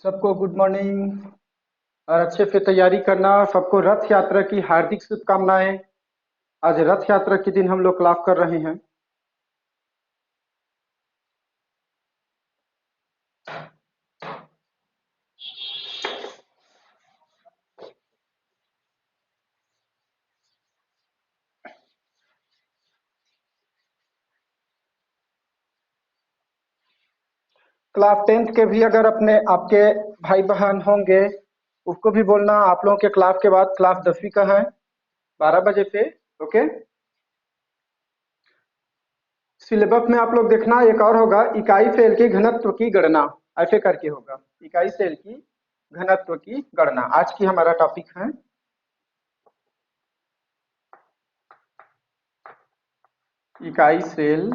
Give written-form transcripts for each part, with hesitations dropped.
सबको good morning. और अच्छे से तैयारी करना। सबको रथ यात्रा की हार्दिक शुभकामनाएं। आज रथ यात्रा के दिन हम लोग क्लास कर रहे हैं। क्लास 10th के भी अगर अपने आपके भाई बहन होंगे उसको भी बोलना। आप लोगों के क्लास के बाद क्लास 10वीं का है 12 बजे से। ओके। सिलेबस में आप लोग देखना एक और होगा, इकाई सेल के घनत्व की गणना। ऐसे करके होगा, इकाई सेल की घनत्व की गणना आज की हमारा टॉपिक है। इकाई सेल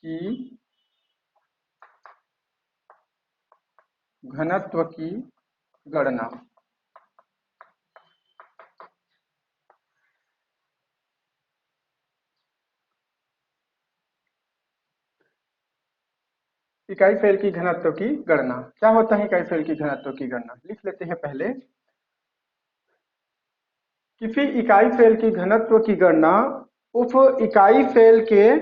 की घनत्व की गणना। इकाई सेल की घनत्व की गणना क्या होता है? इकाई सेल की घनत्व की गणना लिख लेते हैं पहले। किसी इकाई सेल की घनत्व की गणना उस इकाई सेल के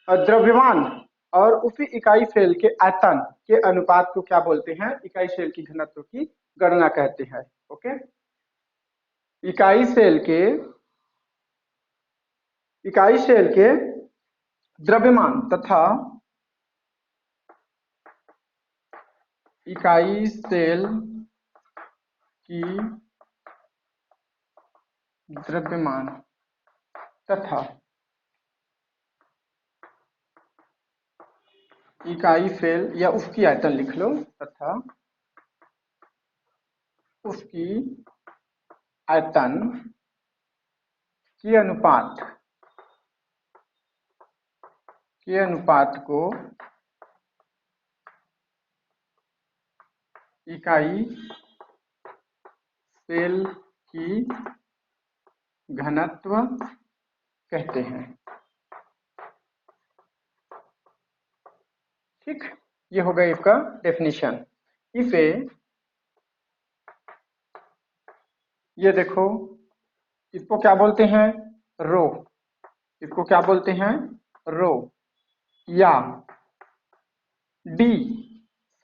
द्रव्यमान और उसी इकाई सेल के आयतन के अनुपात को क्या बोलते हैं? इकाई सेल की घनत्व की गणना कहते हैं। ओके। इकाई सेल के द्रव्यमान तथा इकाई सेल की द्रव्यमान तथा इकाई सेल या उसकी आयतन लिख लो, तथा उसकी आयतन के अनुपात को इकाई सेल की घनत्व कहते हैं। ठीक, ये हो गया इसका डेफिनेशन। इसे ये देखो, इसको क्या बोलते हैं? रो। इसको क्या बोलते हैं? रो या डी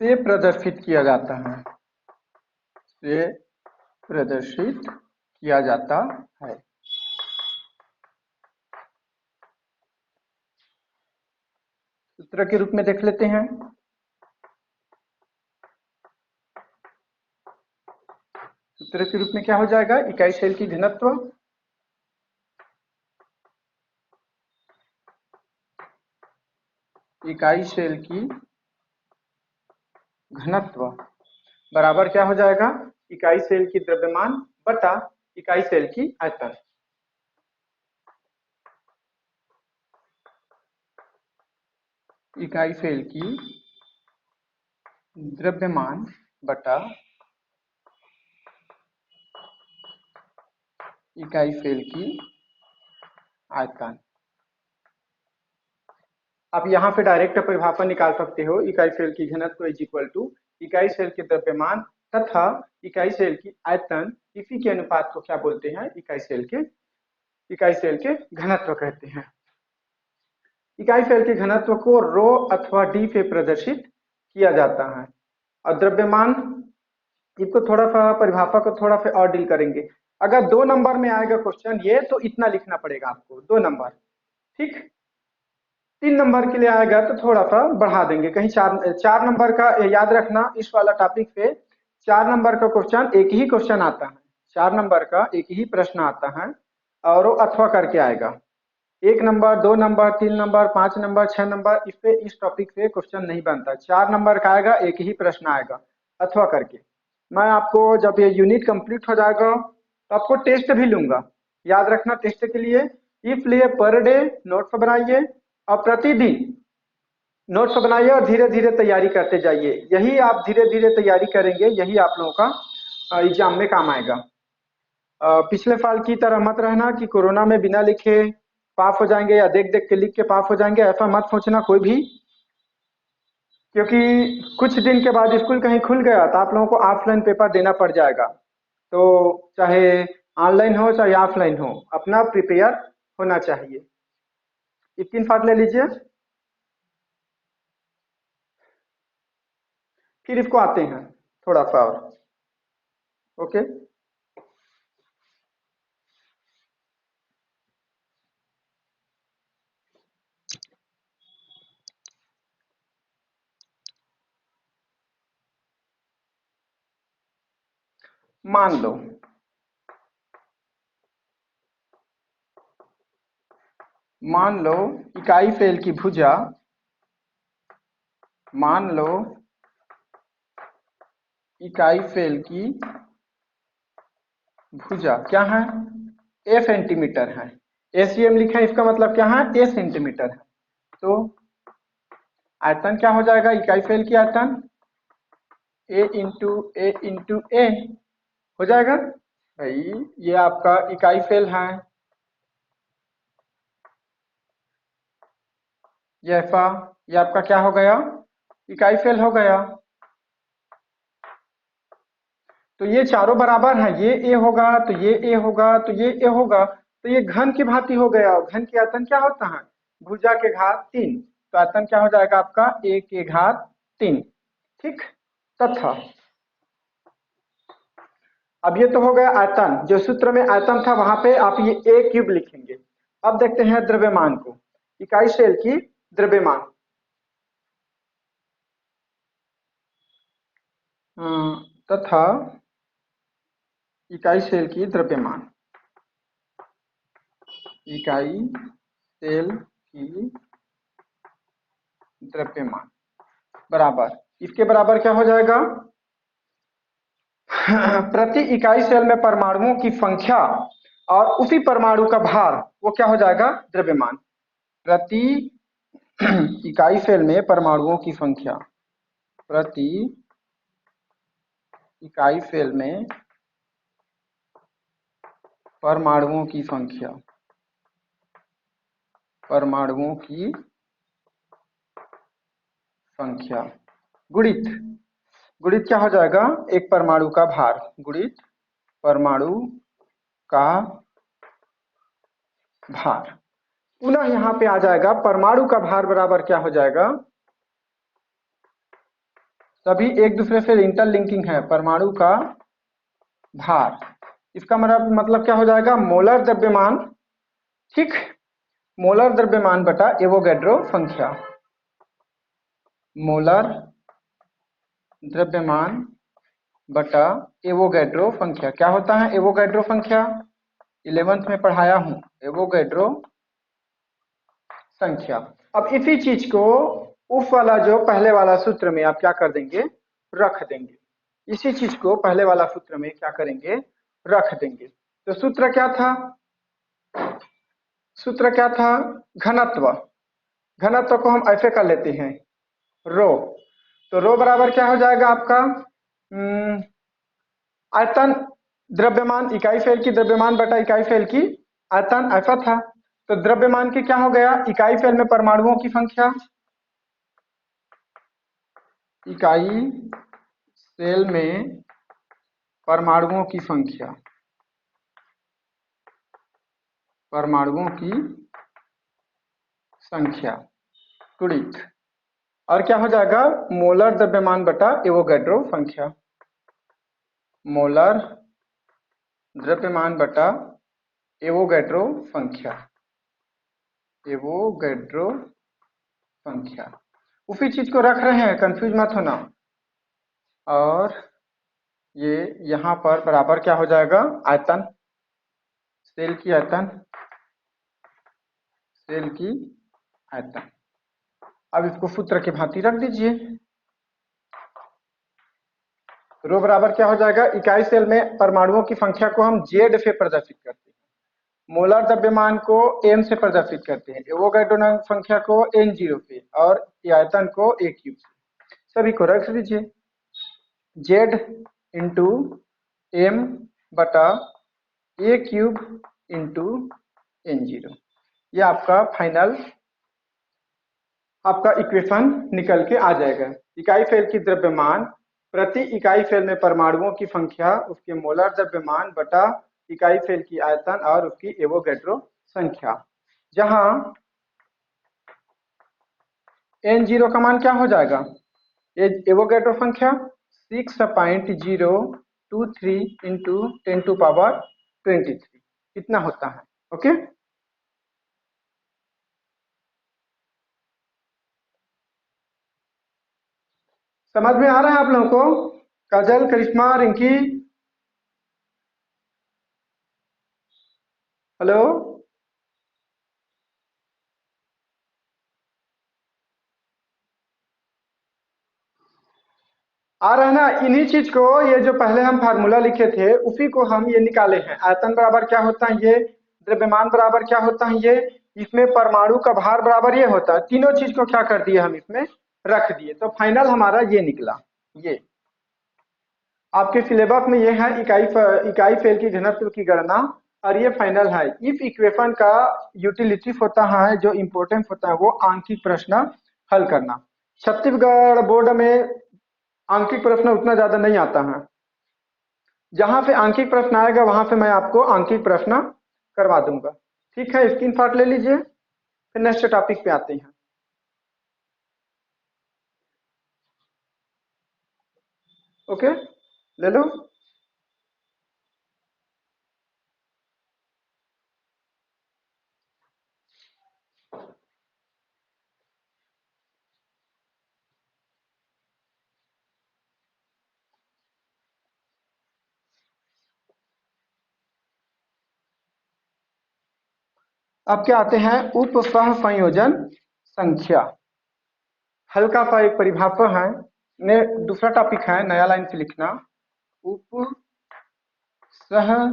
से प्रदर्शित किया जाता है, से प्रदर्शित किया जाता है। सूत्र के रूप में देख लेते हैं। सूत्र के रूप में क्या हो जाएगा? इकाई सेल की घनत्व इकाई सेल की घनत्व बराबर क्या हो जाएगा? इकाई सेल की द्रव्यमान बटा इकाई सेल की आयतन। इकाई सेल की द्रव्यमान बटा इकाई सेल की आयतन। आप यहाँ पे डायरेक्ट परिभाषा निकाल सकते हो। इकाई सेल की घनत्व इज इक्वल टू इकाई सेल के द्रव्यमान तथा इकाई सेल की आयतन। इसी के अनुपात को क्या बोलते हैं? इकाई सेल के घनत्व कहते हैं। इकाई सेल के घनत्व को रो अथवा डी से प्रदर्शित किया जाता है। और द्रव्यमान, इसको थोड़ा सा परिभाषा को थोड़ा सा और डील करेंगे। अगर 2 नंबर में आएगा क्वेश्चन ये, तो इतना लिखना पड़ेगा आपको, 2 नंबर। ठीक, 3 नंबर के लिए आएगा तो थोड़ा सा बढ़ा देंगे। कहीं 4 नंबर का याद रखना। इस वाला टॉपिक पे 4 नंबर का क्वेश्चन एक ही क्वेश्चन आता है। 4 नंबर का एक ही प्रश्न आता है और वो अथवा करके आएगा। 1 number, 2 number, 3 number, 5 number, 6 number, इस टॉपिक से क्वेश्चन नहीं बनता। 4 नंबर का आएगा, एक ही प्रश्न आएगा अथवा करके। मैं आपको जब ये यूनिट कंप्लीट हो जाएगा तो आपको टेस्ट भी लूंगा। याद रखना, टेस्ट के लिए इसलिए पर डे नोट्स बनाइए और प्रतिदिन नोट्स बनाइए और धीरे धीरे तैयारी करते जाइए। यही आप धीरे धीरे तैयारी करेंगे, यही आप लोगों का एग्जाम में काम आएगा। पिछले साल की तरह मत रहना कि कोरोना में बिना लिखे पास हो जाएंगे या देख देख के लिख के पास हो जाएंगे। ऐसा मत सोचना कोई भी। क्योंकि कुछ दिन के बाद स्कूल कहीं खुल गया तो आप लोगों को ऑफलाइन पेपर देना पड़ जाएगा। तो चाहे ऑनलाइन हो चाहे ऑफलाइन हो, अपना प्रिपेयर होना चाहिए। 3 पार्ट ले लीजिए। फिर इसको आते हैं थोड़ा सा और। ओके। मान लो मान लो इकाई फेल की भुजा, मान लो इकाई फेल की भुजा क्या है, ए सेंटीमीटर है। एसीएम लिखा है, इसका मतलब क्या है, ए सेंटीमीटर है। तो आयतन क्या हो जाएगा, इकाई फेल की आयतन ए इंटू ए हो जाएगा। भाई ये आपका इकाई फेल है, ये ऐसा, ये आपका क्या हो गया, इकाई फेल हो गया। तो ये चारों बराबर है, ये ए होगा तो ये ए होगा तो ये ए होगा, तो ये घन की भांति हो गया। और घन की आयतन क्या होता है, भुजा के घात 3। तो आयतन क्या हो जाएगा आपका, ए के घात 3। ठीक। तथा अब ये तो हो गया आयतन, जो सूत्र में आयतन था वहां पे आप ये ए क्यूब लिखेंगे। अब देखते हैं द्रव्यमान को, इकाई सेल की द्रव्यमान। तथा इकाई सेल की द्रव्यमान, इकाई सेल की द्रव्यमान बराबर, इसके बराबर क्या हो जाएगा, प्रति इकाई सेल में परमाणुओं की संख्या और उसी परमाणु का भार, वो क्या हो जाएगा, द्रव्यमान। प्रति इकाई सेल में परमाणुओं की संख्या, प्रति इकाई सेल में परमाणुओं की संख्या, परमाणुओं की संख्या गुणित, गुणित क्या हो जाएगा, एक परमाणु का भार, गुणित परमाणु का भार। पुनः यहाँ पे आ जाएगा परमाणु का भार बराबर क्या हो जाएगा, सभी एक दूसरे से इंटरलिंकिंग है, परमाणु का भार, इसका मतलब क्या हो जाएगा, मोलर द्रव्यमान। ठीक, मोलर द्रव्यमान बटा एवोगैड्रो संख्या, मोलर द्रव्यमान बटा एवोगैड्रो संख्या। क्या होता है एवोगैड्रो संख्या, 11th में पढ़ाया हूं, एवोगैड्रो संख्या। अब इसी चीज को उस वाला जो पहले वाला सूत्र में आप क्या कर देंगे, रख देंगे। इसी चीज को पहले वाला सूत्र में क्या करेंगे, रख देंगे। तो सूत्र क्या था, सूत्र क्या था, घनत्व। घनत्व को हम ऐसे कर लेते हैं, रो। तो रो बराबर क्या हो जाएगा आपका, आयतन द्रव्यमान, इकाई फेल की द्रव्यमान बटा इकाई फेल की आयतन, ऐसा था। तो द्रव्यमान की क्या हो गया, इकाई फेल में परमाणुओं की संख्या, इकाई सेल में परमाणुओं की संख्या, परमाणुओं की संख्या गुणित, और क्या हो जाएगा, मोलर द्रव्यमान बटा एवोगैड्रो संख्या, मोलर द्रव्यमान बटा एवोगैड्रो संख्या, एवोगैड्रो संख्या। उसी चीज को रख रहे हैं, कंफ्यूज मत होना। और ये यहाँ पर बराबर क्या हो जाएगा, आयतन, सेल की आयतन, सेल की आयतन। अब इसको सूत्र के भांति रख दीजिए। रो बराबर क्या हो जाएगा, इकाई सेल में परमाणुओं की संख्या को हम जेड से प्रदर्शित करते हैं, मोलर द्रव्यमान को एम से प्रदर्शित करते हैं, एवोगैड्रो संख्या को n0 से, और आयतन को ए क्यूब से। सभी को रख दीजिए, जेड इंटू एम बटा ए क्यूब इंटू n0। ये आपका फाइनल आपका इक्वेशन निकल के आ जाएगा। इकाई फेल की द्रव्यमान प्रति इकाई फेल में परमाणुओं की संख्या, उसके मोलर द्रव्यमान बटा इकाई फेल की आयतन और उसकी एवोगैड्रो संख्या, जहां n0 का मान क्या हो जाएगा, एवोगैड्रो संख्या 6.023 इंटू 10⁻23 इतना होता है। ओके, समझ में आ रहा है आप लोगों को? काजल, करिश्मा, रिंकी, हेलो, आ रहा है ना? इन्हीं चीज को, ये जो पहले हम फार्मूला लिखे थे उसी को हम ये निकाले हैं। आयतन बराबर क्या होता है ये, द्रव्यमान बराबर क्या होता है ये, इसमें परमाणु का भार बराबर ये होता है। तीनों चीज को क्या कर दिए हम इसमें रख दिए, तो फाइनल हमारा ये निकला। ये आपके सिलेबस में ये है इकाई फेल की घनत्व की गणना, और ये फाइनल है। इस इक्वेशन का यूटिलिटी होता है, जो इंपॉर्टेंट होता है वो आंकिक प्रश्न हल करना। छत्तीसगढ़ बोर्ड में आंकिक प्रश्न उतना ज्यादा नहीं आता है। जहां पे आंकिक प्रश्न आएगा वहां पे मैं आपको आंकिक प्रश्न करवा दूंगा। ठीक है, स्क्रीनशॉट ले लीजिए, फिर नेक्स्ट टॉपिक पे आते हैं। ओके, ले लो। अब क्या आते हैं, उप सह संयोजन संख्या। हल्का सा एक परिभाषा है, ने दूसरा टॉपिक है, नया लाइन से लिखना। उप सह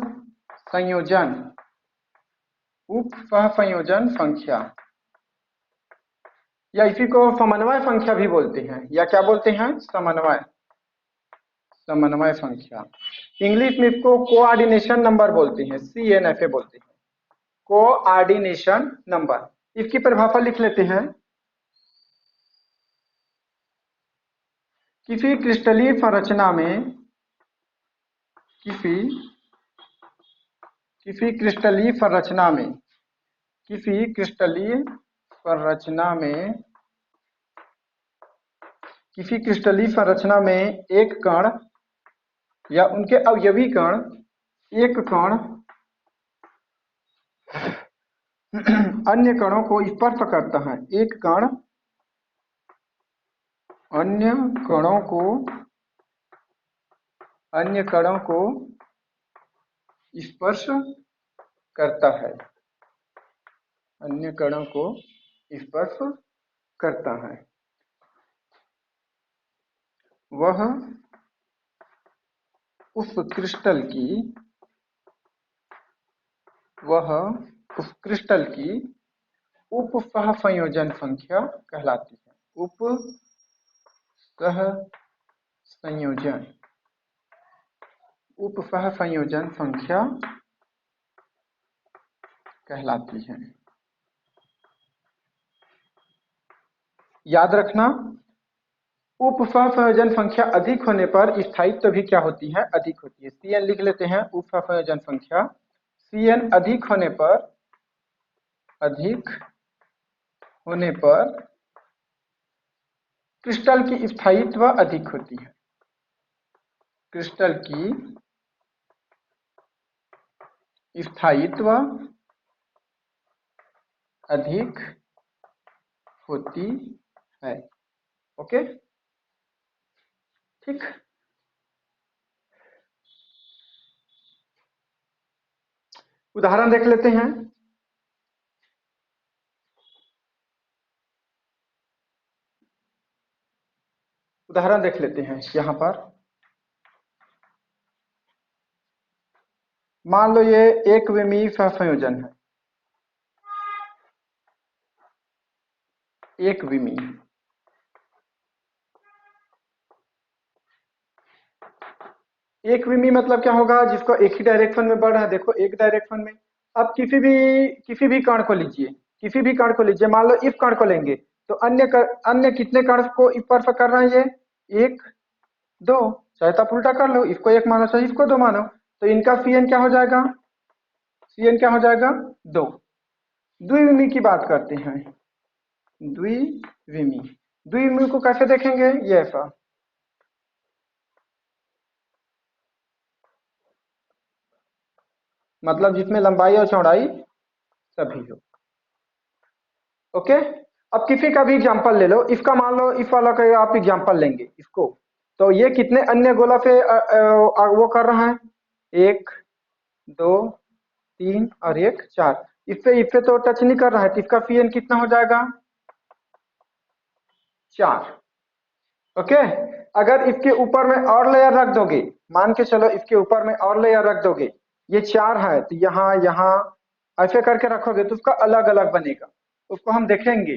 संयोजन, उप सह संयोजन संख्या, या इसी को समन्वय संख्या भी बोलते हैं, या क्या बोलते हैं, समन्वय, समन्वय संख्या। इंग्लिश में इसको कोऑर्डिनेशन नंबर बोलते हैं, CNFA बोलते हैं, कोऑर्डिनेशन नंबर। इसकी परिभाषा लिख लेते हैं। किसी क्रिस्टलीय संरचना में, किसी क्रिस्टलीय संरचना में, किसी क्रिस्टलीय संरचना में, किसी क्रिस्टलीय संरचना में एक कण या उनके अवयवी कण, एक कण अन्य कणों को स्पर्श करता है, एक कण अन्य कणों को, अन्य कणों को स्पर्श करता है, अन्य कणों को स्पर्श करता है, वह उस क्रिस्टल की, वह उस क्रिस्टल की उप सह संयोजन संख्या कहलाती है। उप सह संयोजन, उप सह संयोजन संख्या कहलाती है। याद रखना, उप सह संयोजन संख्या अधिक होने पर स्थायित्व भी क्या होती है, अधिक होती है। CN लिख लेते हैं, उप सह संयोजन संख्या CN अधिक होने पर, अधिक होने पर क्रिस्टल की स्थायित्व अधिक होती है, क्रिस्टल की स्थायित्व अधिक होती है। ओके, ठीक। उदाहरण देख लेते हैं। उदाहरण देख लेते हैं यहां पर। मान लो ये एक विमीय सहसंयोजन है, एक विमीय, एक विमीय मतलब क्या होगा, जिसको एक ही डायरेक्शन में बढ़ रहा है। देखो एक डायरेक्शन में, अब किसी भी कण को लीजिए, किसी भी कण को लीजिए, मान लो इस कण को लेंगे, तो अन्य कितने कण को स्पर्श कर रहा है ये? एक, दो। चाहे तो आप उल्टा कर लो, इसको एक मानो चाहे इसको दो मानो। तो इनका Cn क्या हो जाएगा? Cn क्या हो जाएगा? दो। द्विविमी की बात करते हैं। द्विविमी, द्विविमी को कैसे देखेंगे? ये ऐसा, मतलब जिसमें लंबाई और चौड़ाई सभी हो। ओके, अब किसी का भी एग्जांपल ले लो, इसका मान लो, इस वाला का आप एग्जांपल लेंगे इसको। तो ये कितने अन्य गोला पे वो कर रहा है? एक, दो, तीन और एक, चार। इस पे तो टच नहीं कर रहा है, तो इसका Cn कितना हो जाएगा? चार। ओके, अगर इसके ऊपर में और लेयर रख दोगे, मान के चलो इसके ऊपर में और लेयर रख दोगे, ये चार है तो यहाँ यहाँ ऐसे करके रखोगे तो उसका अलग अलग बनेगा। उसको हम देखेंगे,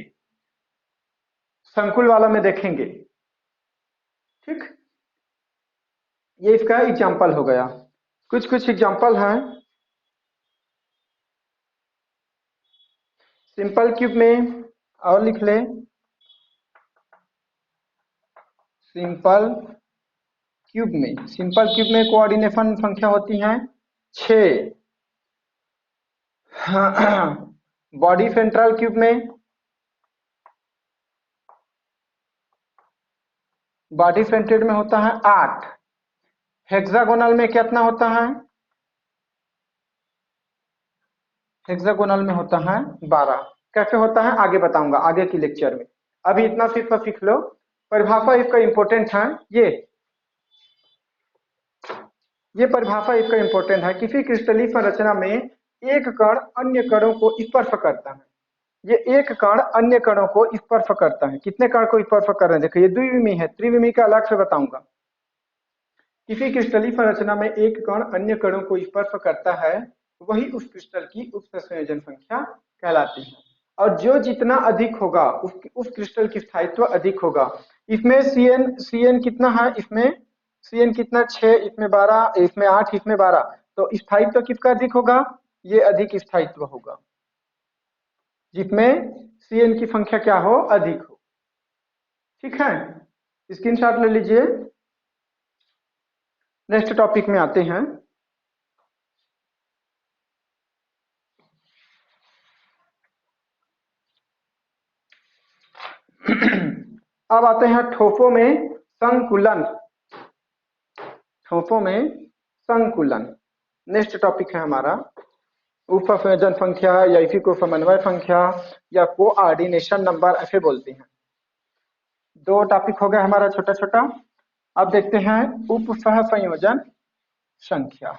संकुल वाला में देखेंगे। ठीक, ये इसका एग्जाम्पल हो गया। कुछ कुछ एग्जाम्पल है। सिंपल क्यूब में और लिख ले, सिंपल क्यूब में कोऑर्डिनेशन संख्या होती है 6। बॉडी सेंट्रल क्यूब में, बॉडी सेंटेड में होता है 8। हेक्सागोनल में कितना होता है? हेक्सागोनल में होता है 12। कैसे होता है आगे बताऊंगा, आगे की लेक्चर में। अभी इतना सिर्फ सीख लो। परिभाषा इसका इंपॉर्टेंट है। ये परिभाषा इसका इंपॉर्टेंट है। किसी क्रिस्टलीय संरचना में एक कण अन्य कणों को स्पर्श करता है। ये एक कण अन्य कणों को स्पर्श करता है। कितने कण को स्पर्श कर रहे हैं? देखो, ये द्विविमी है, त्रिविमी का अलग से बताऊंगा। किसी क्रिस्टलीय संरचना में एक कण अन्य कणों को स्पर्श करता है, वही उस क्रिस्टल की उप संयोजन संख्या कहलाती है। और जो जितना अधिक होगा उस क्रिस्टल की स्थायित्व अधिक होगा। इसमें Cn कितना है? इसमें Cn कितना? 6, इसमें 12, इसमें 8, इसमें 12। तो स्थायित्व किसका अधिक होगा? ये अधिक स्थायित्व होगा जिसमें Cn की संख्या क्या हो? अधिक हो। ठीक है, स्क्रीनशॉट ले लीजिए। नेक्स्ट टॉपिक में आते हैं। अब आते हैं ठोसों में संकुलन। ठोसों में संकुलन नेक्स्ट टॉपिक है हमारा। उप संयोजन संख्या या इसी को समन्वय संख्या या कोऑर्डिनेशन नंबर ऐसे बोलते हैं। दो टॉपिक हो गया हमारा छोटा छोटा। अब देखते हैं उप सह संयोजन संख्या,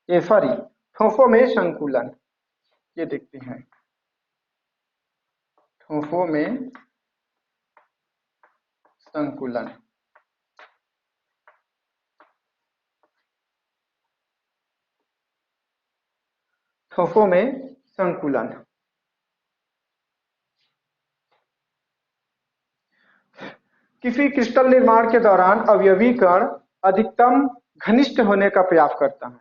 ये सॉरी, ठोसों में संकुलन। ये देखते हैं ठोसों में संकुलन। ठोसों में संकुलन। किसी क्रिस्टल निर्माण के दौरान अवयवी कण अधिकतम घनिष्ठ होने का प्रयास करता है।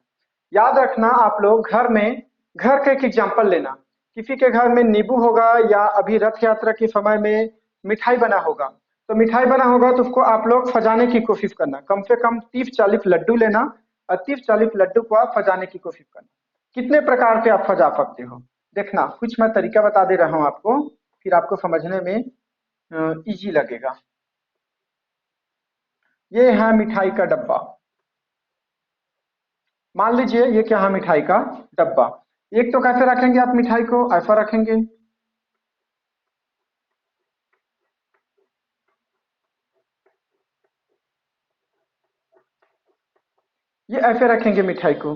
याद रखना आप लोग, घर का एक एग्जाम्पल लेना। किसी के घर में नींबू होगा या अभी रथ यात्रा के समय में मिठाई बना होगा। तो मिठाई बना होगा तो उसको आप लोग सजाने की कोशिश करना। कम से कम 30-40 लड्डू लेना और 30-40 लड्डू को आप सजाने की कोशिश करना। कितने प्रकार से आप सजा सकते हो? देखना, कुछ मैं तरीका बता दे रहा हूँ आपको, फिर आपको समझने में इजी लगेगा। ये है मिठाई का डब्बा। मान लीजिए ये क्या है? मिठाई का डब्बा। एक तो कैसे रखेंगे आप मिठाई को? ऐसा रखेंगे। ये ऐसे रखेंगे मिठाई को।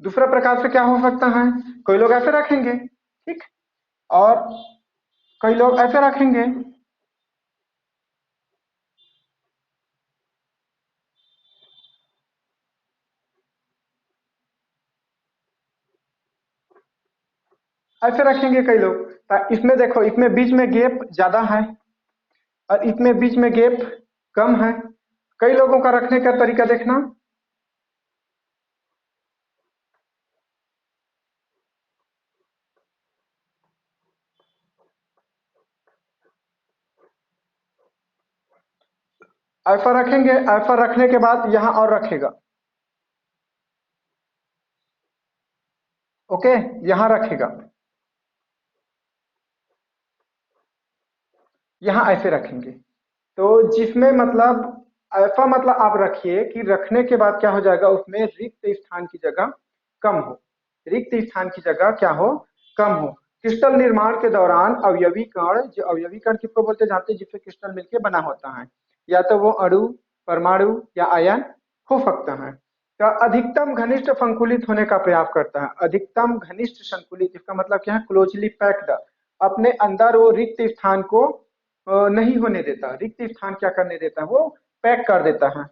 दूसरा प्रकार से क्या हो सकता है? कोई लोग ऐसे रखेंगे, ठीक, और कई लोग ऐसे रखेंगे। ऐसे रखेंगे कई लोग। इसमें देखो, इसमें बीच में गैप ज्यादा है और इसमें बीच में गैप कम है। कई लोगों का रखने का तरीका देखना। अल्फा रखेंगे, अल्फा रखने के बाद यहां और रखेगा, ओके, यहां रखेगा, यहां ऐसे रखेंगे। तो जिसमें मतलब अल्फा मतलब आप रखिए कि रखने के बाद क्या हो जाएगा, उसमें रिक्त स्थान की जगह कम हो, रिक्त स्थान की जगह क्या हो, कम हो। क्रिस्टल निर्माण के दौरान अवयवी कण, जो अवयवी कण किसको बोलते हैं जानते हैं, जिससे क्रिस्टल मिलकर बना होता है, या तो वो अणु, परमाणु या आयन हो सकता है। तो अधिकतम घनिष्ठ संकुलित होने का प्रयास करता है, अधिकतम घनिष्ठ संकुलित, इसका मतलब क्या है, क्लोजली पैक्ड, अपने अंदर वो रिक्त स्थान को नहीं होने देता, रिक्त स्थान क्या करने देता है, वो पैक कर देता है।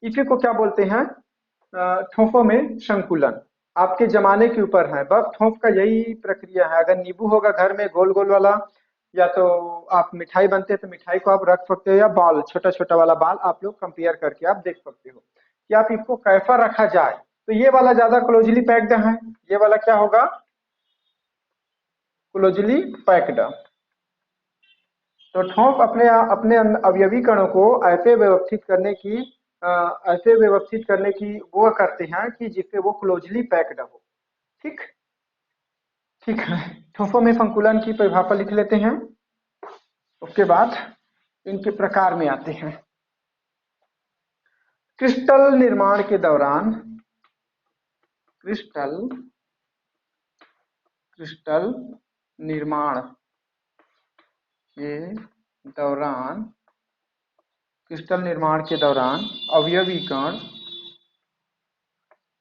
इसी को क्या बोलते हैं, ठोसों में संकुलन। आपके जमाने के ऊपर है, बस ठोस का यही प्रक्रिया है। अगर नींबू होगा घर में गोल गोल वाला, या तो आप मिठाई बनते हैं तो मिठाई को आप रख सकते हो, या बाल छोटा छोटा वाला बाल आप लोग कंपेयर करके आप देख सकते हो कि आप इसको कैसा रखा जाए। तो ये वाला ज्यादा क्लोजली पैक्ड है, ये वाला क्या होगा, क्लोजली पैक्ड। तो ठोस अपने अपने अवयवी कणों को ऐसे व्यवस्थित करने की ऐसे व्यवस्थित करने की वो करते हैं कि जिससे वो क्लोजली पैक्ड हो। ठीक, ठीक है। ठोसों में संकुलन की परिभाषा लिख लेते हैं, उसके बाद इनके प्रकार में आते हैं। क्रिस्टल निर्माण के दौरान, क्रिस्टल क्रिस्टल निर्माण के दौरान, क्रिस्टल निर्माण के दौरान अवयवी कण,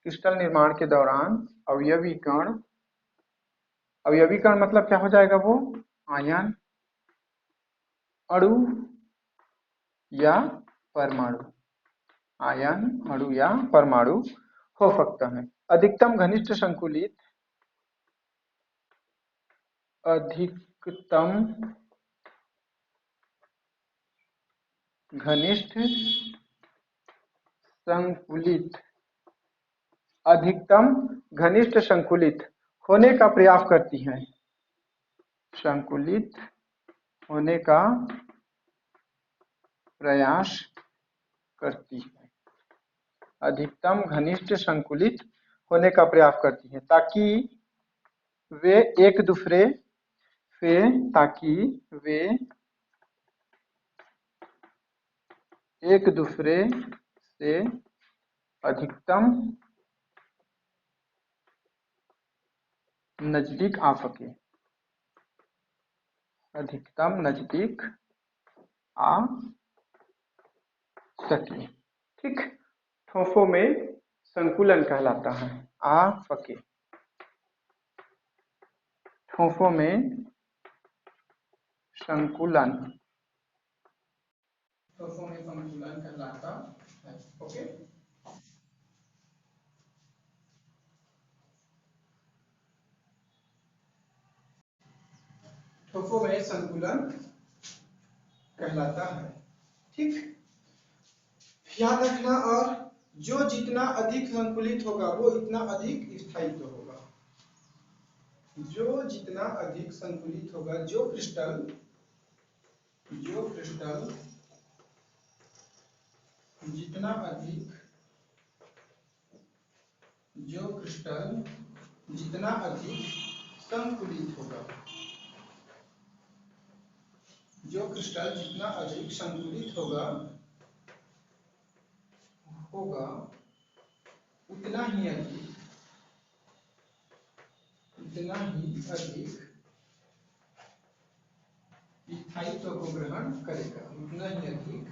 क्रिस्टल निर्माण के दौरान अवयवी कण, अवयवी कण मतलब क्या हो जाएगा, वो आयन, अणु या परमाणु, आयन, अणु या परमाणु हो सकता है। अधिकतम घनिष्ठ संकुलित, अधिकतम घनिष्ठ संकुलित, अधिकतम घनिष्ठ संकुलित होने का प्रयास करती हैं, संकुलित होने का प्रयास करती है, अधिकतम घनिष्ठ संकुलित होने का प्रयास करती है, ताकि वे एक दूसरे से, ताकि वे एक दूसरे से अधिकतम नजदीक आ सके, अधिकतम नजदीक आ सके। ठीक, ठोसों में संकुलन कहलाता है, आ सके, ठोसों में संकुलन, ठोसों में संकुलन कहलाता है। ओके, ठोसों में संकुलन कहलाता है। ठीक, याद रखना, और जो जितना अधिक संकुलित होगा वो इतना अधिक स्थायित्व होगा, जो जितना अधिक संकुलित होगा, जो क्रिस्टल जितना अधिक, जो क्रिस्टल जितना अधिक संकुलित होगा, जो क्रिस्टल जितना अधिक संकुलित होगा होगा उतना ही अधिक, उतना ही अधिक स्थायित्व को ग्रहण करेगा, उतना ही अधिक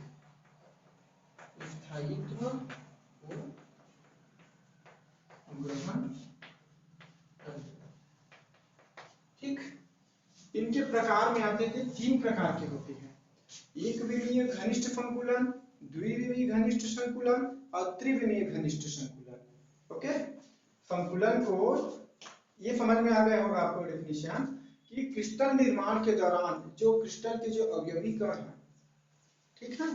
स्थायित्व को ग्रहण करेगा। ठीक, इनके प्रकार में आते थे, तीन प्रकार के होते हैं, एक विमीय घनिष्ठ संकुलन, द्विविमीय घनिष्ठ संकुलन और त्रिविमीय घनिष्ठ संकुलन। ओके, संकुलन को ये समझ में आ गया होगा आपको डेफिनेशन, कि क्रिस्टल निर्माण के दौरान जो क्रिस्टल के जो अवयवी कण हैं, ठीक है,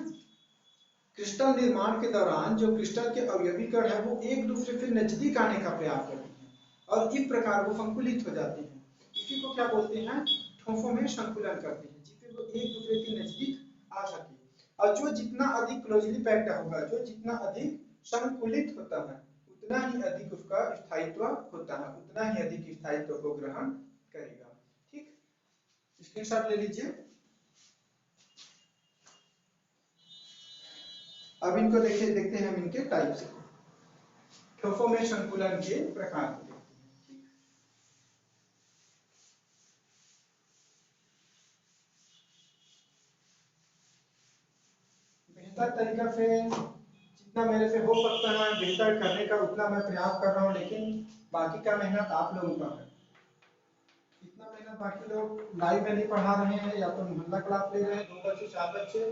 क्रिस्टल निर्माण के दौरान जो क्रिस्टल के अवयवी कण है वो एक दूसरे से नजदीक आने का प्रयास करते हैं, और इस प्रकार वो संकुलित हो जाते हैं। इसी को क्या बोलते हैं, ठोसों में संकुलन करते हैं, जिससे वो एक दूसरे के नजदीक आ सके। और जो जितना अधिक क्लोजली पैक्ड होगा, जो जितना अधिक संकुलित होता है, उतना ही अधिक उसका स्थायित्व होता है, उतना ही अधिक स्थायित्व को ग्रहण करेगा। ठीक, स्क्रीनशॉट ले लीजिए। अब इनको देखते हैं हम इनके टाइप्स को, ठोसों में संकुलन के प्रकार को देखते हैं। बेहतर तरीका से जितना मेरे से हो सकता है बेहतर करने का उतना मैं प्रयास कर रहा हूँ, लेकिन बाकी का मेहनत आप लोगों का है। इतना मेहनत बाकी लोग लाइव में नहीं पढ़ा रहे हैं, या तो मोहल्ला क्लास ले रहे हैं 2 बच्चे 4 बच्चे,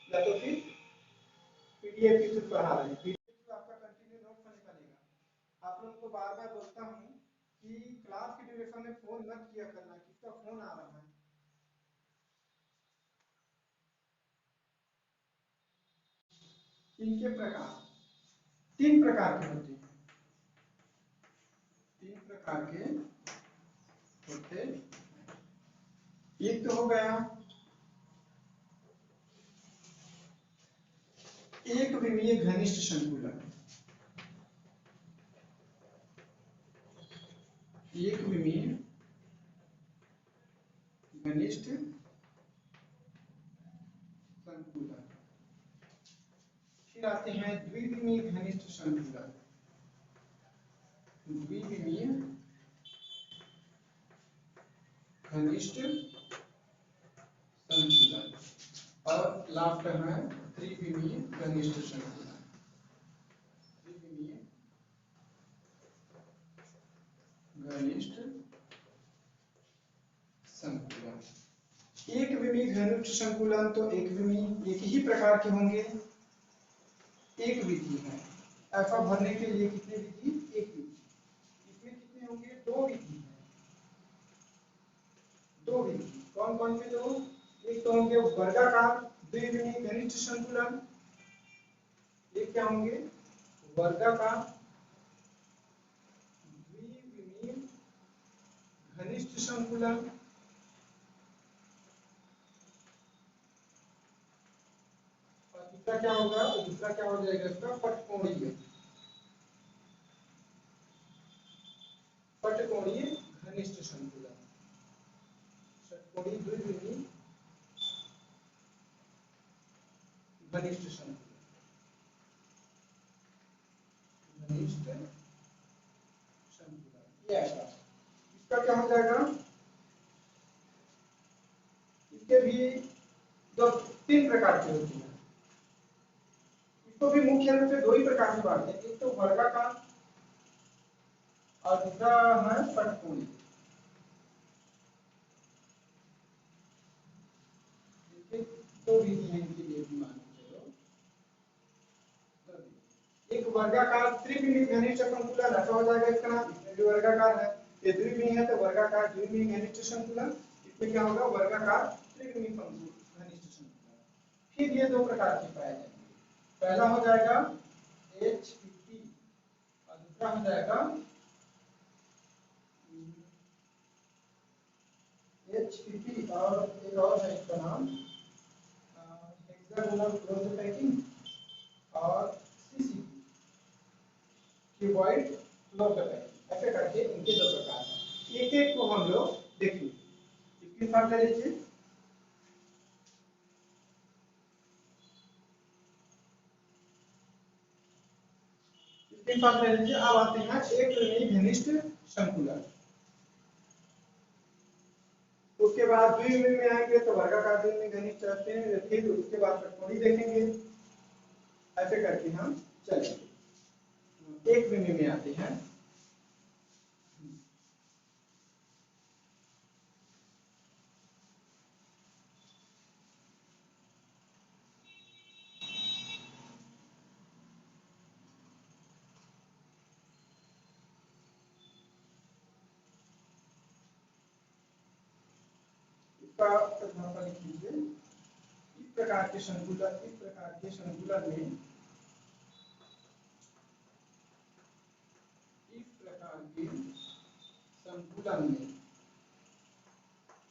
या तो फिर पीडीएफ के थ्रू पढ़ा रहे हैं। पीडीएफ तो आपका कंटिन्यू नोट में निकलेगा। आप लोगों को बार बार बोलता हूँ कि क्लास के ड्यूरेशन में फोन मत किया करना, किसका फोन आ रहा है। इनके प्रकार 3 प्रकार के होते हैं, 3 प्रकार के होते। एक तो हो गया एक विमीय घनिष्ठ संकुलन, एक विमीय घनिष्ठ संकुलन। फिर आते हैं द्विविमीय घनिष्ठ संकुलन, द्विविमीय घनिष्ठ संकुलन, और लास्ट है त्रिविमीय घनिष्ठ संकुलन, त्रिविमीय घनिष्ठ संकुलन। एक विमीय घनिष्ठ संकुलन तो एक विमीय एक ही प्रकार के होंगे, एक विधि है। अल्फा भरने के लिए कितने विधि? एक विधि। इसमें कितने होंगे? 2 विधि है, 2 विधि। कौन कौन से 2? एक तो होंगे वर्गाकार द्विविमीय घनिष्ठ संकुलन, ये क्या होंगे? वर्गाकार द्विविमीय घनिष्ठ संकुलन, और दूसरा क्या होगा? दूसरा क्या हो जाएगा इसका? पटकोणीय, पटकोणीय घनिष्ठ संकुलन, षटकोणीय द्विविमीय घनिष्ठ संकुलन, घनिष्ठ संकुलन। ये ऐसा, इसका क्या हो जाएगा? इसके भी 3 प्रकार के होते हैं। इसको भी मुख्य रूप से 2 ही प्रकार में बांटते हैं, एक तो वर्गाकार और दूसरा है षटकोणीय। तो विधि है इनके लिए भी मान चलो। एक वर्गाकार त्रिविमीय घनिष्ठ संकुलन ऐसा हो जाएगा इसका नाम, इसमें भी वर्गाकार है। ये द्विविमीय है तो वर्गाकार द्विविमीय घनिष्ठ संकुलन, इसमें क्या होगा? वर्गाकार त्रिविमीय घनिष्ठ संकुलन। फिर ये 2 प्रकार के पाए जाएंगे, पहला हो जाएगा HPP और दूसरा हो जाएगा HPP, और एक और है इसका नाम हेक्सागोनल क्लोज्ड पैकिंग और CCP, क्यूबॉइड क्लोज्ड पैकिंग। ऐसे करके इनके 2 प्रकार हैं। एक एक को हम लोग देखेंगे, इसके साथ ले लीजिए। इसके साथ ले लीजिए। अब आते हैं एक विमीय घनिष्ठ संकुलन, उसके बाद द्विविमीय में आएंगे तो वर्गाकार द्विविमीय घनिष्ठ रहते हैं, फिर उसके बाद षटकोणीय देखेंगे। ऐसे करके हम चलेंगे। एक विमीय में आते हैं, इसका परिभाषा लिख लीजिए। इस प्रकार के संकुलन, इस प्रकार के संकुलन में, इस प्रकार के संकुलन में,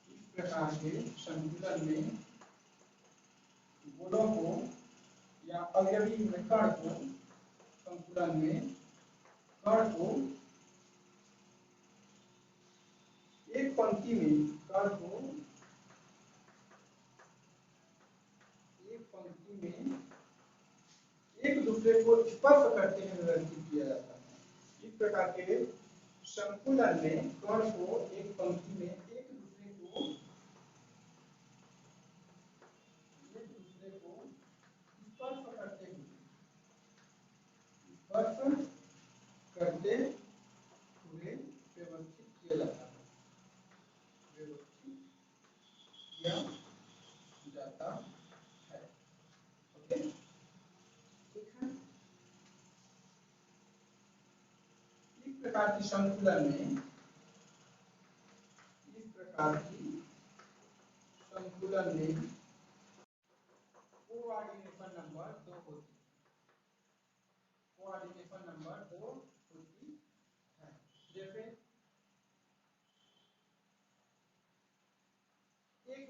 इस प्रकार के संकुलन में गोलों को या अवयवी में कण को संकुलन में कण को एक पंक्ति में कण को एक पंक्ति में एक दूसरे को स्पर्श करते हुए व्यवस्थित किया जाता है। इस प्रकार के संकुलन में कण को एक पंक्ति में एक दूसरे को स्पर्श करते हुए व्यवस्थित किया जाता है, व्यवस्थित किया जाता है। ओके, ठीक है। इस प्रकार की संकुलन में कोऑर्डिनेशन नंबर 2 होती है। कोऑर्डिनेशन नंबर 2 होती है। जैसे एक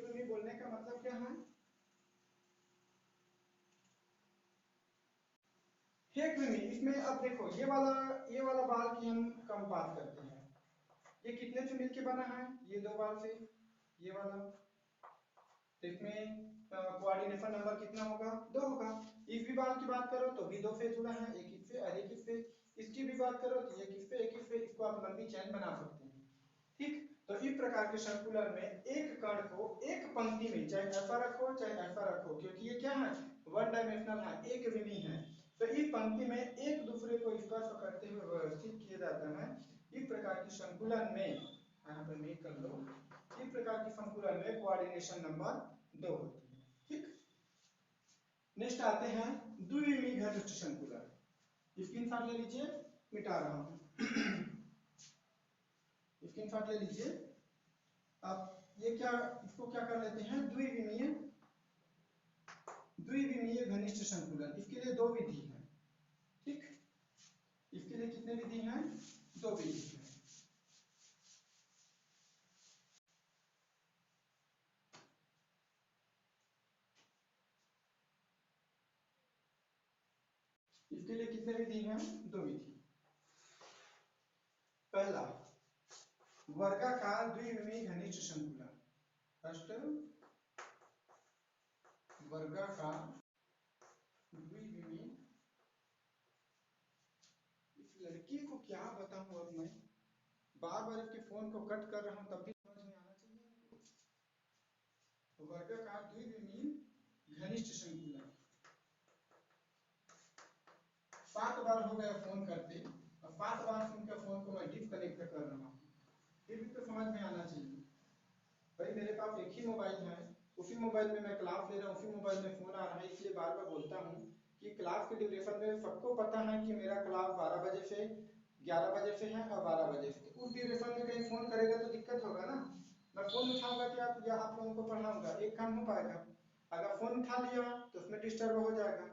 मिमी बोलने का मतलब क्या है? एक मिमी, इसमें अब देखो ये वाला बाल की हम कम बात करते हैं। ये कितने से मिलके बना है? ये दो बाल से, ये वाला। तो इसमें कोऑर्डिनेशन नंबर कितना होगा? 2 होगा। इस भी बाल की बात करो तो भी 2 से जुड़ा है, एक इससे और एक इससे। इसकी भी बात करो तो एक इससे एक इससे, इसको आप लंबी चैन बना सकते हैं। ठीक, तो इस प्रकार के संकुलन में एक कण को एक पंक्ति में, चाहे ऐसा रखो चाहे ऐसा रखो, क्योंकि ये क्या है? वन डायमेंशनल है, एक विमी है। तो इस पंक्ति में एक दूसरे को स्पर्श करते हुए व्यवस्थित किया जाता है। इस प्रकार के संकुलन में, यहाँ पर मैं कर लो, इस प्रकार के संकुलन में कोऑर्डिनेशन नंबर 2 होती है। ठीक, नेक्स्ट आते हैं द्विविमी घनिष्ठ संकुलन। स्क्रीनशॉट ले लीजिए, मिटा रहा हूं। स्क्रीनशॉट ले लीजिए। आप ये क्या, इसको क्या कर लेते हैं? द्विविमीय घनिष्ठ संकुलन। इसके लिए 2 विधि है। ठीक, इसके लिए कितने विधि हैं? 2 विधि है। इसके लिए कितने विधि हैं? 2 विधि। पहला, वर्गाकार द्विविमीय घनिष्ठ संकुलन। फर्स्ट, वर्गाकार द्विविमीय। इस लड़की को क्या बताऊं, अब मैं बार बार इसके फोन को कट कर रहा हूं तब भी समझ में आना चाहिए। तो वर्गाकार द्विविमीय घनिष्ठ संकुलन 7 बार हो गया फोन करते, और 7 बार उनके फोन को मैं डिस्कनेक्ट कर रहा हूँ, फिर भी तो समझ में आना चाहिए। भाई मेरे पास एक ही मोबाइल है, उसी मोबाइल में मैं क्लास ले रहा हूँ, उसी मोबाइल में फोन आ रहा है, इसलिए बार बार बोलता हूँ कि क्लास के ड्यूरेशन में सबको पता है कि मेरा क्लास 12 बजे से 11 बजे से है और 12 बजे से। उस ड्यूरेशन में कहीं फोन करेगा तो दिक्कत होगा ना। मैं फोन उठाऊंगा कि आप लोगों को पढ़ाऊंगा, एक काम हो पाएगा। अगर फोन उठा लिया तो उसमें डिस्टर्ब हो जाएगा,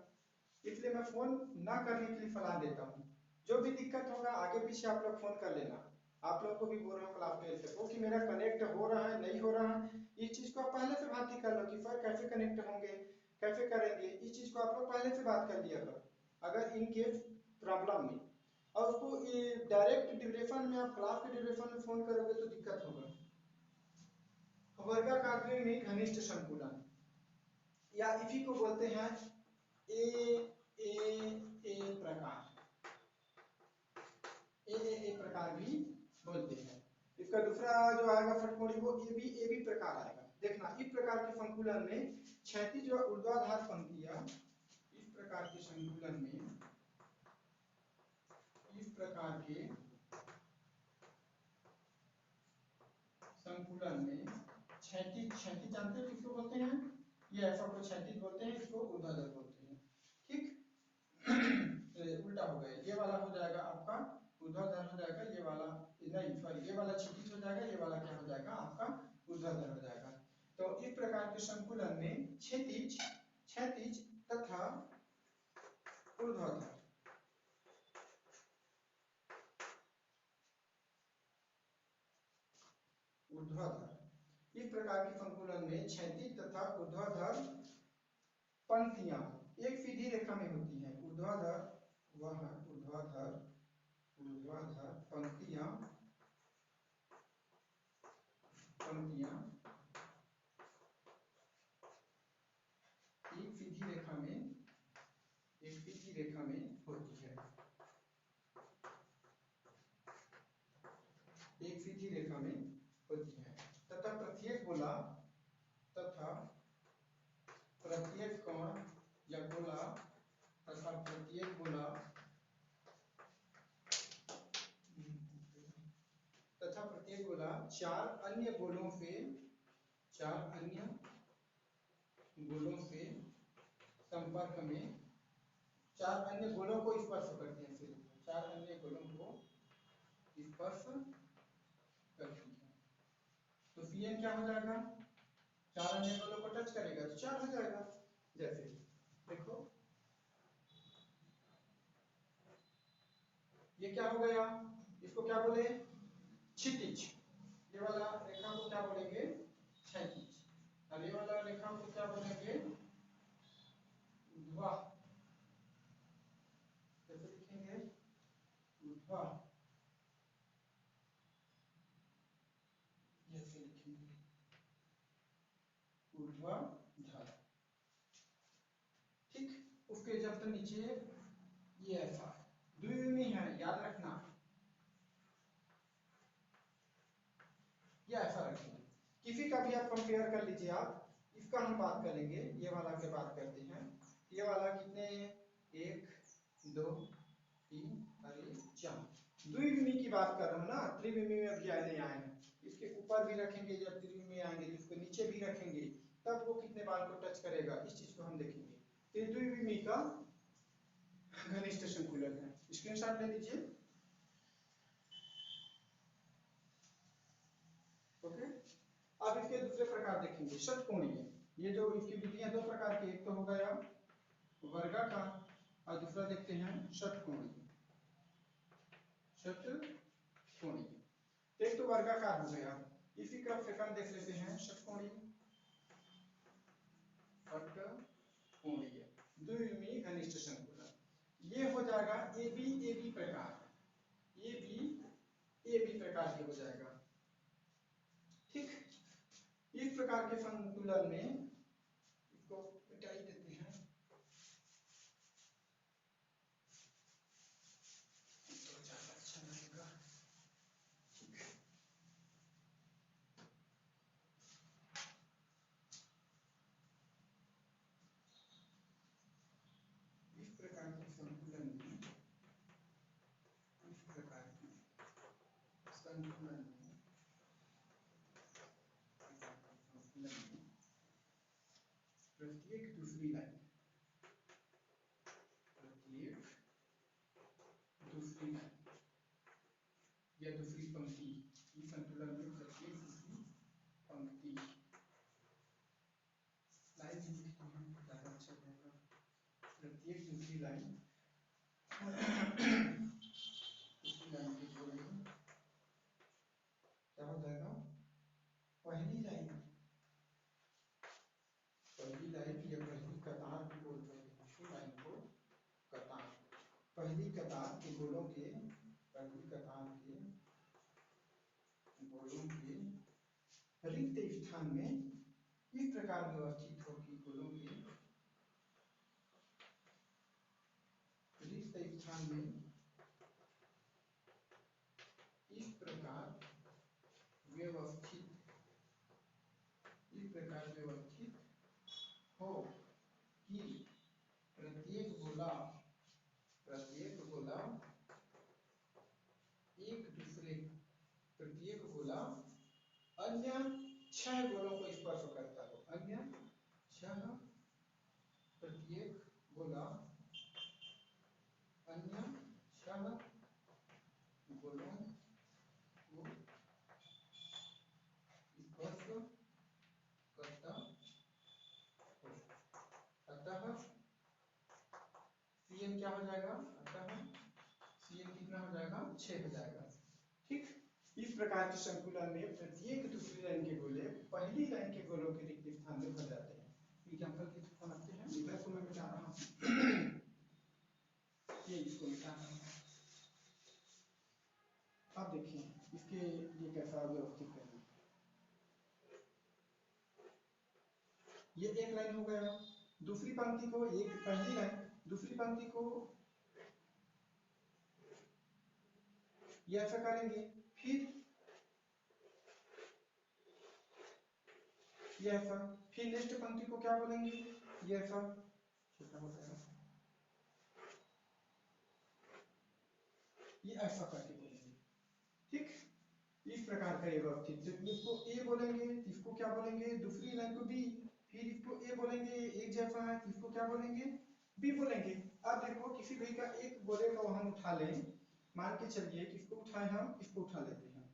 इसलिए मैं फोन ना करने के लिए सलाह देता हूँ। जो भी दिक्कत होगा आगे पीछे आप लोग फोन कर लेना। आप लोगों को भी बोल रहा हूँ क्लास में से कि मेरा कनेक्ट हो रहा है नहीं हो रहा है, इस चीज को आप पहले से बात ही कर लो कि सर कैसे कनेक्ट होंगे, कैसे करेंगे। इस चीज को आप लोग पहले से बात कर लिया करो अगर इन केस प्रॉब्लम में। और उसको डायरेक्ट ड्यूरेशन में, आप क्लास के ड्यूरेशन में फोन करोगे तो दिक्कत होगा। वर्गाकार में घनिष्ठ संकुलन, या इसी को बोलते हैं ए प्रकार, ए प्रकार भी बोलते हैं। इसका दूसरा जो आएगा षटकोणी वो ए बी प्रकार आएगा। देखना, इस प्रकार के संकुलन में क्षैतिज और ऊर्ध्वाधर पंक्तियां, इस प्रकार के संकुलन में, इस प्रकार के संकुलन में क्षैतिज, क्षैतिज जानते हैं किसको बोलते हैं? ये ऐसा को क्षैतिज बोलते हैं, इसको ऊर्ध्वाधर बोलते हैं। ठीक, उल्टा हो गया, ये वाला हो जाएगा आपका ऊर्ध्वाधर हो जाएगा, ये वाला नहीं सॉरी, ये वाला क्षैतिज हो जाएगा, ये वाला क्या हो जाएगा आपका ऊर्ध्वाधर हो जाएगा। तो इस प्रकार के संकुलन में क्षैतिज, क्षैतिज तथा ऊर्ध्वाधर, ऊर्ध्वाधर, इस प्रकार के संकुलन में क्षैतिज तथा ऊर्ध्वाधर पंक्तियां एक सीधी रेखा में होती हैं। ऊर्ध्वाधर वह ऊर्ध्वाधर ऊर्ध्वाधर पंक्तियां पंक्तियां एक सीधी रेखा में होती है। एक सीधी रेखा में होती है तथा प्रत्येक कोण या गोला तथा प्रत्येक गोला चार अन्य गोलों से संपर्क में, चार अन्य गोलों को स्पर्श करते हैं। सिर्फ चार अन्य गोलों को स्पर्श करती है। तो Cn क्या हो जाएगा, चार अन्य गोलों को टच करेगा तो 4 हो जाएगा। जैसे देखो ये क्या हो गया, इसको क्या बोले, क्षितिज। ये वाला रेखा को क्या बोलेंगे, क्षैतिज। और ये वाला रेखा को क्या बोलेंगे, ऊर्ध्वा। कैसे लिखेंगे, ऊर्ध्वा। ऐसे लिखेंगे ऊर्ध्वाधर। ठीक, उसके जब तक नीचे ये ऐसा द्विविमी है, याद रखना ये ऐसा रखिए। किसी का भी आप कंपेयर कर लीजिए। आप इसका हम बात करेंगे, ये वाला की बात करते हैं। ये वाला कितने, 1 2 3 और 4। द्विविमी की बात कर रहा हूं ना, त्रिविमी में अभी आए नहीं आए हैं। इसके ऊपर भी रखेंगे जब त्रिविमी आएंगे, इसको नीचे भी रखेंगे तब वो कितने बाल को टच करेगा, इस चीज को हम देखेंगे। तो द्विविमी का घनिष्ठ संकुलन है, स्क्रीनशॉट ले लीजिए। ओके, अब इसके दूसरे प्रकार देखेंगे, षटकोणीय। ये जो इसकी विधियां दो प्रकार की, एक तो हो गया वर्गाकार और दूसरा देखते हैं षटकोणीय। एक तो वर्गाकार हो गया, इसी का सेकंड देख लेते हैं षटकोणीय। द्विविमीय घनिष्ठ संकुलन ये हो जाएगा ए बी प्रकार, ए बी प्रकार के हो जाएगा। ठीक, इस प्रकार के संतुलन में इसको मिटा ही देते हैं, तो ज्यादा अच्छा लगेगा। ठीक, इस प्रकार के संतुलन में प्रत्येक दूसरी लाइन या दूसरी पंक्ति, इस संतुलन में प्रत्येक दूसरी पंक्ति लाइन लिखते हैं ज्यादा अच्छा रहेगा। प्रत्येक दूसरी लाइन के गोले क्या हो जाएगा, पहली लाइन या पहली कतार भी बोलते हैं, दूसरी लाइन को कतार। पहली कतार के गोलों के रिक्त स्थान में इस प्रकार व्यवस्थित होगी। गोलों के रिक्त स्थान में इस प्रकार व्यवस्थित हो कि प्रत्येक गोला अन्य 6 गोलों को स्पर्श करता हो। प्रत्येक गोला अन्य 6 गोलों को स्पर्श करता हो। अतः Cn क्या हो जाएगा, Cn कितना हो जाएगा, 6 हो जाएगा। ठीक, इस प्रकार के संकुलन में प्रत्येक दूसरी लाइन के गोले पहली लाइन के गोलों के रिक्त स्थान में भर जाते हैं। एग्जांपल के बनाते हैं, इधर को मैं मिटा रहा हूँ, ये इसको मिटा रहा हूँ। अब देखिए इसके लिए कैसा व्यवस्थित करना। ये एक लाइन हो गया, दूसरी पंक्ति को एक पहली लाइन, दूसरी पंक्ति को ये ऐसा करेंगे, फिर ये ऐसा, फिर नेक्स्ट पंक्ति को क्या बोलेंगे, ये ऐसा छोटा हो जाएगा, ये ऐसा करके बोलेंगे। ठीक, इस प्रकार का ये व्यवस्थित, इसको ए बोलेंगे, इसको क्या बोलेंगे, दूसरी लाइन को बी, फिर इसको ए बोलेंगे, एक जैसा है, इसको क्या बोलेंगे, बी बोलेंगे। अब देखो किसी भी का एक बोले को हम उठा लें, मान के चलिए किसको उठाए, हम इसको उठा लेते हैं,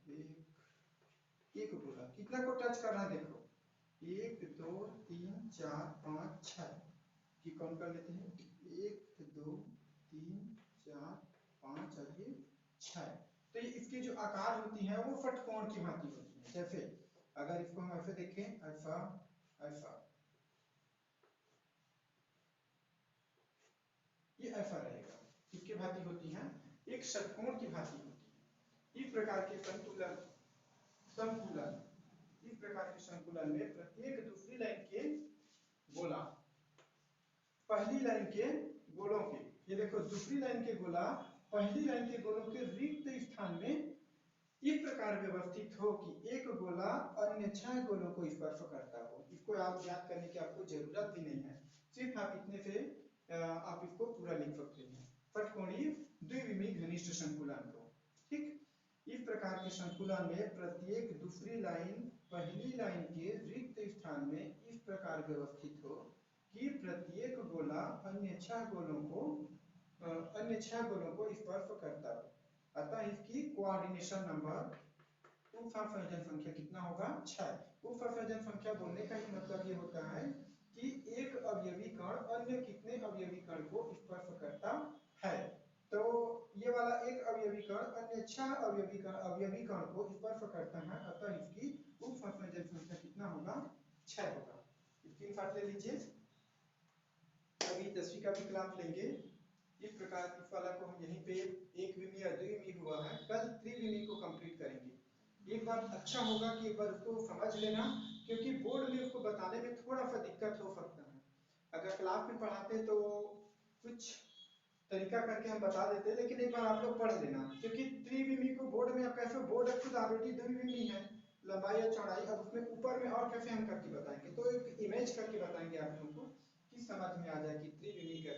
एक बोला, कितना को टच कर रहा है देखो, 1 2 3 4 5 6 की काउंट कर लेते हैं, 1 2 3 4 5 और ये 6। तो ये इसकी जो आकार होती है वो षटकोण की भांति होती है। जैसे अगर इसको हम ऐसे देखें, ऐसा ऐसा, ये ऐसा रहेगा, किसकी भांति होती है, एक षटकोण की भांति होती है। इस प्रकार के संतुलन संकुलन, इस प्रकार के संकुलन में प्रत्येक दूसरी लाइन के गोला पहली लाइन के गोलों के, ये देखो दूसरी लाइन के गोला पहली लाइन के गोलों के रिक्त स्थान में इस प्रकार व्यवस्थित हो कि एक गोला अन्य 6 गोलों को स्पर्श करता हो। इसको आप याद करने की आपको जरूरत भी नहीं है, सिर्फ आप इतने से आप इसको पूरा लिख सकते हैं, षटकोणीय द्विविमीय घनिष्ठ संकुलन को। ठीक, इस प्रकार के संकुलन में प्रत्येक दूसरी लाइन पहली लाइन के रिक्त स्थान में इस प्रकार व्यवस्थित हो कि प्रत्येक गोला अन्य 6 गोलों को स्पर्श करता हो। अतः इसकी कोऑर्डिनेशन नंबर संयोजन संख्या कितना होगा, 6। संयोजन संख्या बोलने का ही मतलब ये होता है कि एक अवयवी कण अन्य कितने अवयवी कण को स्पर्श करता है। तो ये वाला एक अवयवी कण अन्य 6 अवयवी कण को स्पर्श करता है, अतः इसकी संयोजन संख्या कितना होगा, 6 होगा। स्क्रीनशॉट ले लीजिए। अभी 10वीं का भी क्लास लेंगे। इस प्रकार इस वाला को हम यहीं पे एक विमीय और द्विविमीय हुआ है, कल त्रिविमीय को कंप्लीट करेंगे। एक बार अच्छा होगा कि एक बार उसको समझ लेना, क्योंकि बोर्ड में उसको बताने में थोड़ा सा दिक्कत हो सकता है। अगर क्लास में पढ़ाते तो कुछ तरीका करके हम बता देते, लेकिन एक बार आप लोग पढ़ लेना, क्योंकि त्रिविमीय को बोर्ड में कैसे, बोर्ड खुद ऑलरेडी द्विविमीय है, लंबाई और चौड़ाई, अब उसमें ऊपर में और कैसे हम करके बताएंगे, तो एक इमेज करके बताएंगे आप लोगों को कि समझ में आ जाए कि त्रिविमीय कैसे